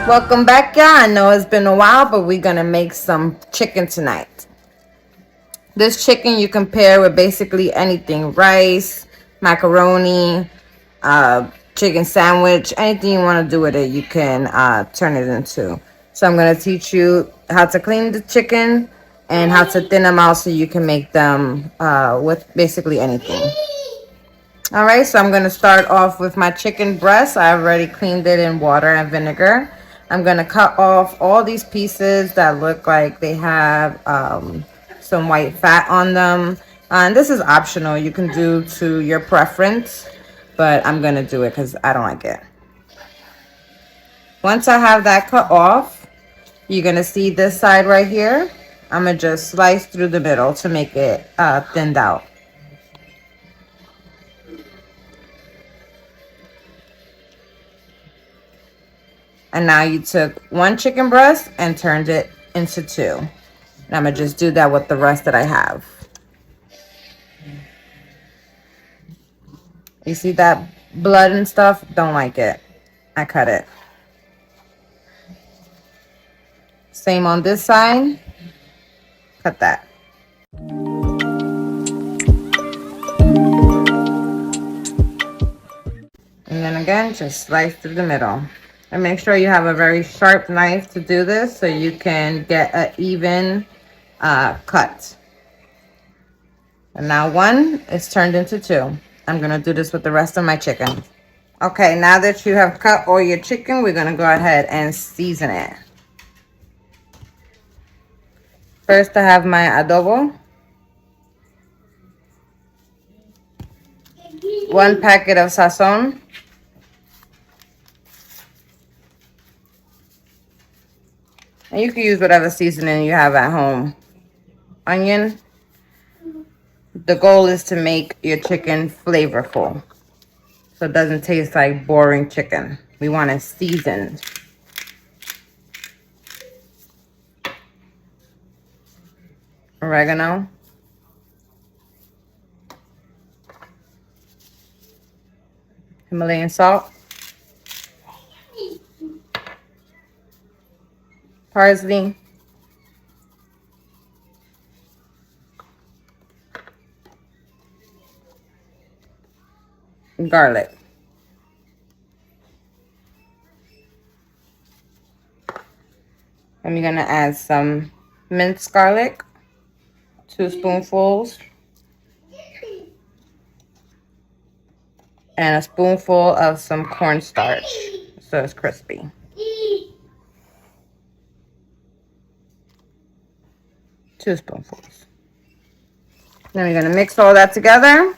Welcome back, y'all. I know it's been a while, but we're gonna make some chicken tonight. This chicken you can pair with basically anything: rice, macaroni, chicken sandwich, anything you want to do with it, you can turn it into. So I'm gonna teach you how to clean the chicken and how to thin them out so you can make them with basically anything. All right, so I'm going to start off with my chicken breast. I already cleaned it in water and vinegar. I'm going to cut off all these pieces that look like they have some white fat on them. And this is optional. You can do to your preference, but I'm going to do it because I don't like it. Once I have that cut off, you're going to see this side right here. I'm going to just slice through the middle to make it thinned out. And now you took one chicken breast and turned it into two. And I'm going to just do that with the rest that I have. You see that blood and stuff? Don't like it. I cut it. Same on this side. Cut that. And then again, just slice through the middle. And make sure you have a very sharp knife to do this so you can get an even cut. And now one is turned into two. I'm going to do this with the rest of my chicken. Okay, now that you have cut all your chicken, we're going to go ahead and season it. First, I have my adobo. 1 packet of sazon. And you can use whatever seasoning you have at home. Onion. The goal is to make your chicken flavorful, so it doesn't taste like boring chicken. We want it seasoned. Oregano. Himalayan salt. Parsley. Garlic. And we're going to add some minced garlic, 2 spoonfuls, and a spoonful of some cornstarch so it's crispy. Two spoonfuls. Then we're going to mix all that together.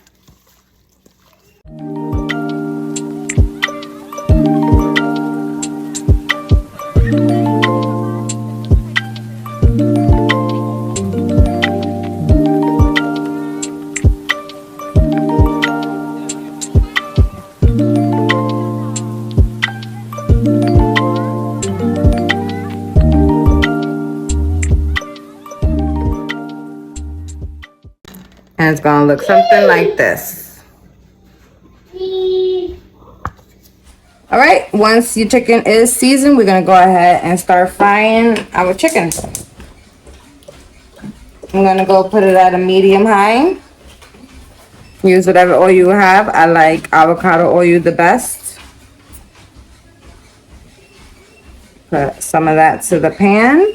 And it's going to look something like this. All right, once your chicken is seasoned, we're going to go ahead and start frying our chicken. I'm going to go put it at a medium high. Use whatever oil you have. I like avocado oil the best. Put some of that to the pan.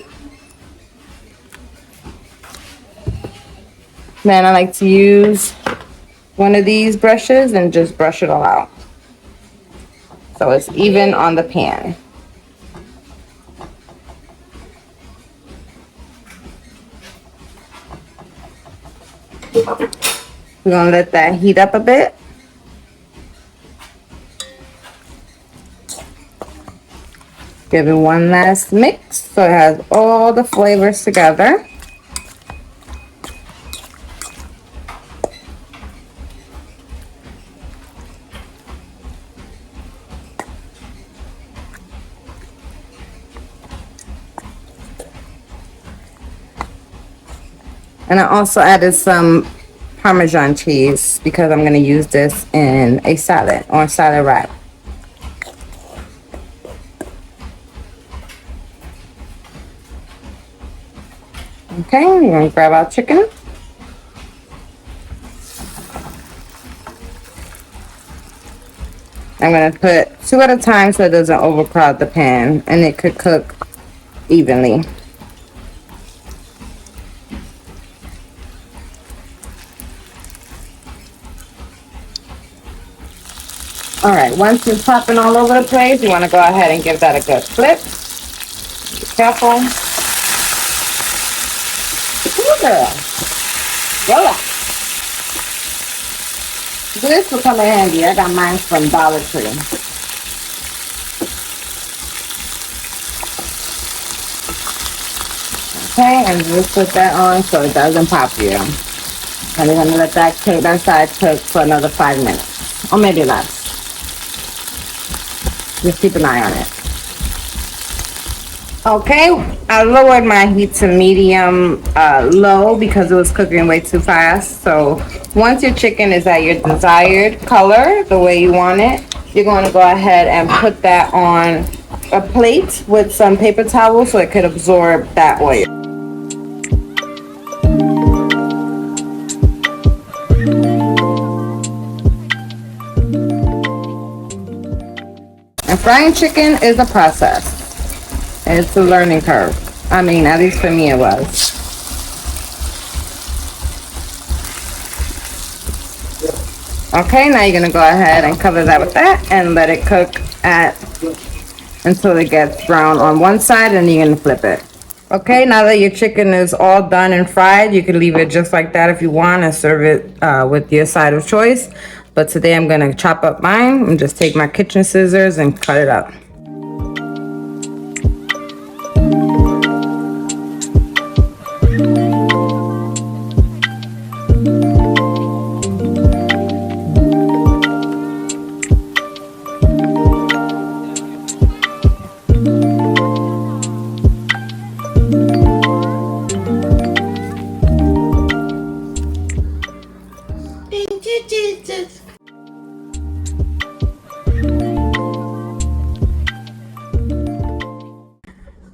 Then I like to use one of these brushes and just brush it all out, so it's even on the pan. We're gonna let that heat up a bit. Give it one last mix so it has all the flavors together. And I also added some Parmesan cheese because I'm going to use this in a salad or salad wrap. Okay, we're gonna grab our chicken. I'm gonna put 2 at a time so it doesn't overcrowd the pan and it could cook evenly. All right, once it's popping all over the place, you want to go ahead and give that a good flip. Be careful. Ooh, girl. Relax. This will come in handy. I got mine from Dollar Tree. Okay, and just put that on so it doesn't pop you. And we're gonna let that side cook for another 5 minutes, or maybe less. Just keep an eye on it. Okay, I lowered my heat to medium low because it was cooking way too fast. So once your chicken is at your desired color, the way you want it, you're going to go ahead and put that on a plate with some paper towel so it could absorb that oil. And frying chicken is a process. It's a learning curve. I mean, at least for me it was. Okay, now you're gonna go ahead and cover that with that and let it cook until it gets brown on one side, and you're gonna flip it. Okay, now that your chicken is all done and fried, you can leave it just like that if you want and serve it with your side of choice. But today I'm gonna chop up mine and just take my kitchen scissors and cut it up.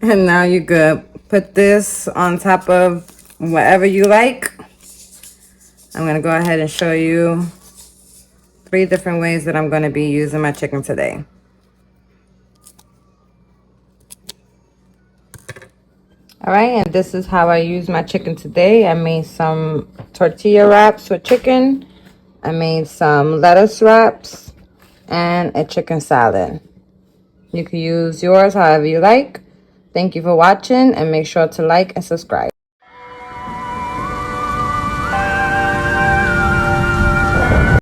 And now you're good. Put this on top of whatever you like. I'm going to go ahead and show you 3 different ways that I'm going to be using my chicken today. All right, and this is how I use my chicken today. I made some tortilla wraps with chicken. I made some lettuce wraps and a chicken salad. You can use yours however you like. Thank you for watching, and make sure to like and subscribe.